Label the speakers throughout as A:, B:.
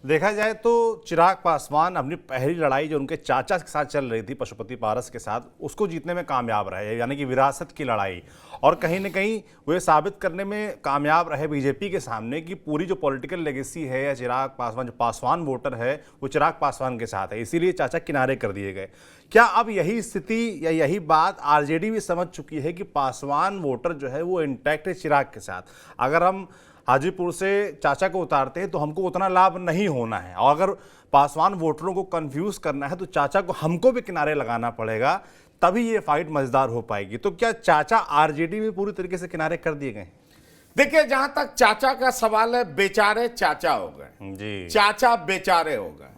A: देखा जाए तो चिराग पासवान अपनी पहली लड़ाई जो उनके चाचा के साथ चल रही थी, पशुपति पारस के साथ, उसको जीतने में कामयाब रहे, यानी कि विरासत की लड़ाई। और कहीं ना कहीं वो ये साबित करने में कामयाब रहे बीजेपी के सामने कि पूरी जो पॉलिटिकल लेगेसी है या चिराग पासवान, जो पासवान वोटर है, वो चिराग पासवान के साथ है, इसीलिए चाचा किनारे कर दिए गए। क्या अब यही स्थिति या यही बात आरजेडी भी समझ चुकी है कि पासवान वोटर जो है वो इंटैक्ट है चिराग के साथ? अगर हम हाजीपुर से चाचा को उतारते हैं तो हमको उतना लाभ नहीं होना है, और अगर पासवान वोटरों को कंफ्यूज करना है तो चाचा को हमको भी किनारे लगाना पड़ेगा, तभी ये फाइट मजेदार हो पाएगी। तो क्या चाचा आरजेडी में पूरी तरीके से किनारे कर दिए गए?
B: देखिए, जहां तक चाचा का सवाल है, बेचारे चाचा हो गए
A: जी,
B: चाचा बेचारे हो गए।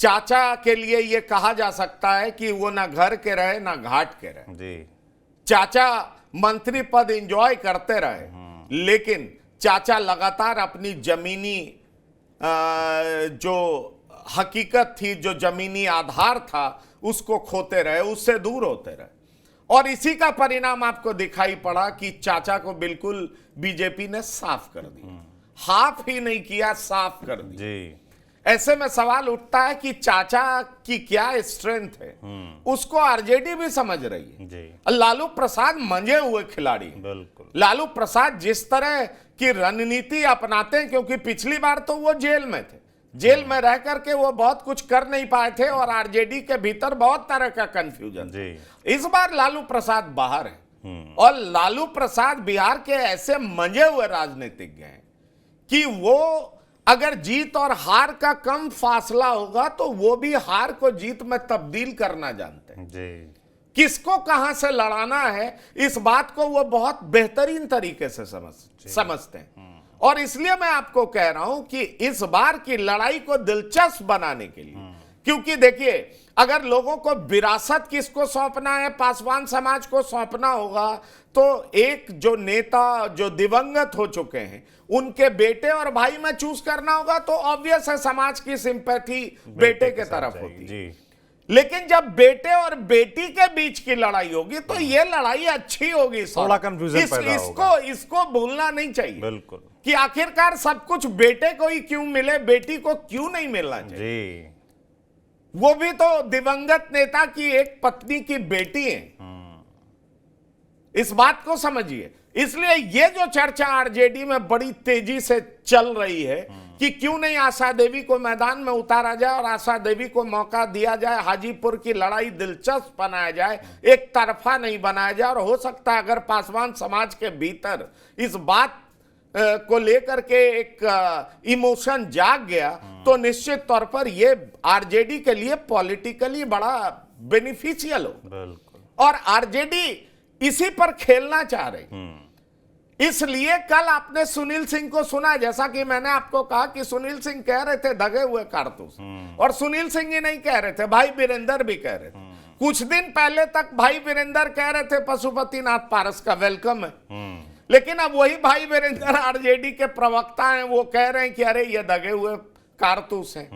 B: चाचा के लिए यह कहा जा सकता है कि वो ना घर के रहे ना घाट के रहे
A: जी।
B: चाचा मंत्री पद एंजॉय करते रहे, लेकिन चाचा लगातार अपनी जमीनी जो हकीकत थी, जो जमीनी आधार था, उसको खोते रहे, उससे दूर होते रहे। और इसी का परिणाम आपको दिखाई पड़ा कि चाचा को बिल्कुल बीजेपी ने साफ कर दिया। हाफ ही नहीं किया, साफ कर दिया
A: जी।
B: ऐसे में सवाल उठता है कि चाचा की क्या स्ट्रेंथ है, उसको आरजेडी भी समझ रही है
A: जी।
B: लालू प्रसाद मंजे हुए खिलाड़ी,
A: बिल्कुल।
B: लालू प्रसाद जिस तरह की रणनीति अपनाते हैं, क्योंकि पिछली बार तो वो जेल में थे, जेल में रह करके वो बहुत कुछ कर नहीं पाए थे और आरजेडी के भीतर बहुत तरह का कंफ्यूजन
A: जी।
B: इस बार लालू प्रसाद बाहर है और लालू प्रसाद बिहार के ऐसे मंजे हुए राजनीतिज्ञ हैं कि वो अगर जीत और हार का कम फासला होगा तो वो भी हार को जीत में तब्दील करना जानते हैं
A: जी।
B: किसको कहां से लड़ाना है, इस बात को वो बहुत बेहतरीन तरीके से समझते हैं। और इसलिए मैं आपको कह रहा हूं कि इस बार की लड़ाई को दिलचस्प बनाने के लिए, क्योंकि देखिए, अगर लोगों को विरासत किसको सौंपना है, पासवान समाज को सौंपना होगा, तो एक जो नेता जो दिवंगत हो चुके हैं उनके बेटे और भाई में चूज करना होगा, तो ऑब्वियस है समाज की सिंपैथी बेटे के तरफ होती है। लेकिन जब बेटे और बेटी के बीच की लड़ाई होगी तो ये लड़ाई अच्छी होगी,
A: थोड़ा कंफ्यूजन पैदा होगा।
B: इसको भूलना नहीं चाहिए
A: बिल्कुल
B: कि आखिरकार सब कुछ बेटे को ही क्यों मिले, बेटी को क्यों नहीं मिलना चाहिए
A: जी।
B: वो भी तो दिवंगत नेता की एक पत्नी की बेटी है, इस बात को समझिए। इसलिए ये जो चर्चा आरजेडी में बड़ी तेजी से चल रही है कि क्यों नहीं आशा देवी को मैदान में उतारा जाए और आशा देवी को मौका दिया जाए, हाजीपुर की लड़ाई दिलचस्प बनाया जाए, एक तरफा नहीं बनाया जाए। और हो सकता है अगर पासवान समाज के भीतर इस बात को लेकर के एक इमोशन जाग गया तो निश्चित तौर पर ये आरजेडी के लिए पॉलिटिकली बड़ा बेनिफिशियल हो।
A: बिल्कुल।
B: और आरजेडी इसी पर खेलना चाह रही, इसलिए कल आपने सुनील सिंह को सुना, जैसा कि मैंने आपको कहा कि सुनील सिंह कह रहे थे दगे हुए कारतूस, और सुनील सिंह ही नहीं कह रहे थे, भाई वीरेंद्र भी कह रहे थे। कुछ दिन पहले तक भाई वीरेंद्र कह रहे थे पशुपतिनाथ पारस का वेलकम है, लेकिन अब वही भाई वीरेंद्र आरजेडी के प्रवक्ता हैं, वो कह रहे हैं कि अरे ये दगे हुए कारतूस हैं,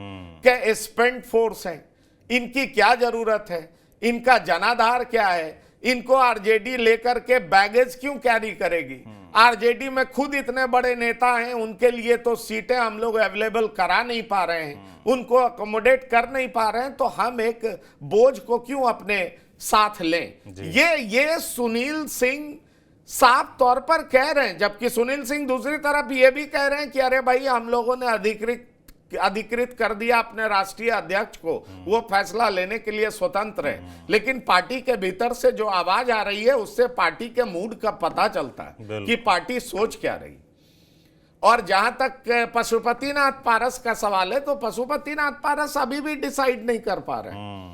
B: क्या स्पेंट फोर्स हैं, इनकी क्या जरूरत है, इनका जनाधार क्या है, इनको आरजेडी लेकर के बैगेज क्यों कैरी करेगी। आरजेडी में खुद इतने बड़े नेता हैं, उनके लिए तो सीटें हम लोग अवेलेबल करा नहीं पा रहे हैं, उनको अकोमोडेट कर नहीं पा रहे हैं, तो हम एक बोझ को क्यों अपने साथ लें। ये सुनील सिंह साफ तौर पर कह रहे हैं, जबकि सुनील सिंह दूसरी तरफ ये भी कह रहे हैं कि अरे भाई हम लोगों ने अधिकृत कर दिया अपने राष्ट्रीय अध्यक्ष को, वो फैसला लेने के लिए स्वतंत्र है। लेकिन पार्टी के भीतर से जो आवाज आ रही है उससे पार्टी के मूड का पता चलता है कि पार्टी सोच क्या रही। और जहां तक पशुपतिनाथ पारस का सवाल है, तो पशुपतिनाथ पारस अभी भी डिसाइड नहीं कर पा रहे हैं।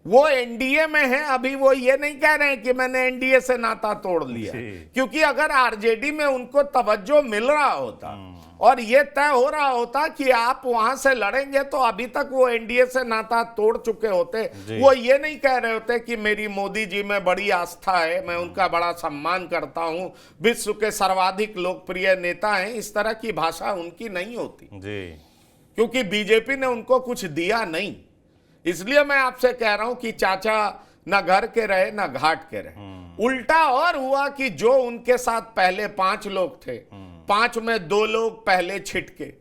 B: वो एनडीए में है, अभी वो ये नहीं कह रहे हैं कि मैंने एनडीए से नाता तोड़ लिया, क्योंकि अगर आरजेडी में उनको तवज्जो मिल रहा होता और ये तय हो रहा होता कि आप वहां से लड़ेंगे, तो अभी तक वो एनडीए से नाता तोड़ चुके होते। वो ये नहीं कह रहे होते कि मेरी मोदी जी में बड़ी आस्था है, मैं उनका बड़ा सम्मान करता हूं, विश्व के सर्वाधिक लोकप्रिय नेता हैं, इस तरह की भाषा उनकी नहीं होती क्योंकि बीजेपी ने उनको कुछ दिया नहीं। इसलिए मैं आपसे कह रहा हूं कि चाचा ना घर के रहे ना घाट के रहे। उल्टा और हुआ कि जो उनके साथ पहले 5 लोग थे, 5 में 2 लोग पहले छिटके,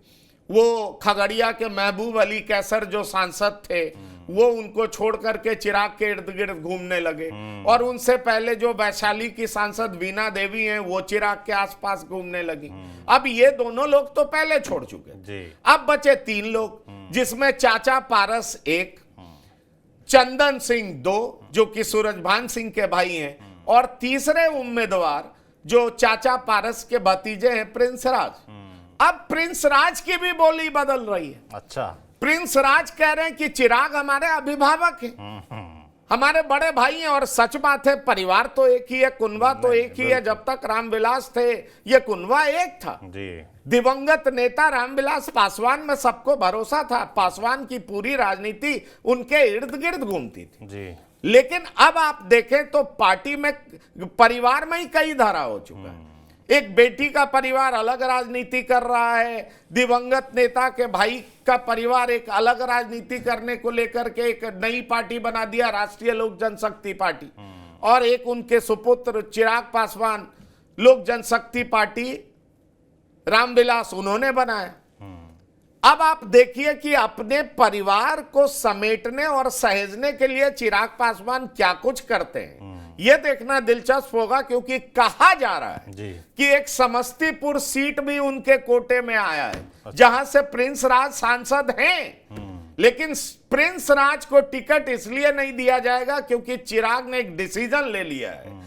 B: वो खगड़िया के महबूब अली कैसर जो सांसद थे वो उनको छोड़ करके चिराग के इर्द गिर्द घूमने लगे, और उनसे पहले जो वैशाली की सांसद वीणा देवी हैं वो चिराग के आसपास घूमने लगी। अब ये दोनों लोग तो पहले छोड़ चुके
A: जी।
B: अब बचे 3 लोग, जिसमें चाचा पारस 1, चंदन सिंह 2 जो कि सूरजभान सिंह के भाई हैं, और तीसरे उम्मीदवार जो चाचा पारस के भतीजे हैं प्रिंस राज। अब प्रिंस राज की भी बोली बदल रही है।
A: अच्छा।
B: प्रिंस राज कह रहे हैं कि चिराग हमारे अभिभावक हैं, हमारे बड़े भाई हैं, और सच बात है परिवार तो एक ही है, कुनबा तो एक ही है। जब तक रामविलास थे ये कुनबा एक था
A: जी।
B: दिवंगत नेता रामविलास पासवान में सबको भरोसा था, पासवान की पूरी राजनीति उनके इर्द गिर्द घूमती थी
A: जी।
B: लेकिन अब आप देखें तो पार्टी में परिवार में ही कई धारा हो चुका है। एक बेटी का परिवार अलग राजनीति कर रहा है, दिवंगत नेता के भाई का परिवार एक अलग राजनीति करने को लेकर के एक नई पार्टी बना दिया, राष्ट्रीय लोक जनशक्ति पार्टी, और एक उनके सुपुत्र चिराग पासवान लोक जनशक्ति पार्टी रामविलास उन्होंने बनाया। अब आप देखिए कि अपने परिवार को समेटने और सहेजने के लिए चिराग पासवान क्या कुछ करते हैं, यह देखना दिलचस्प होगा, क्योंकि कहा जा रहा है
A: जी।
B: कि एक समस्तीपुर सीट भी उनके कोटे में आया है, जहां से प्रिंस राज सांसद हैं। लेकिन प्रिंस राज को टिकट इसलिए नहीं दिया जाएगा क्योंकि चिराग ने एक डिसीजन ले लिया है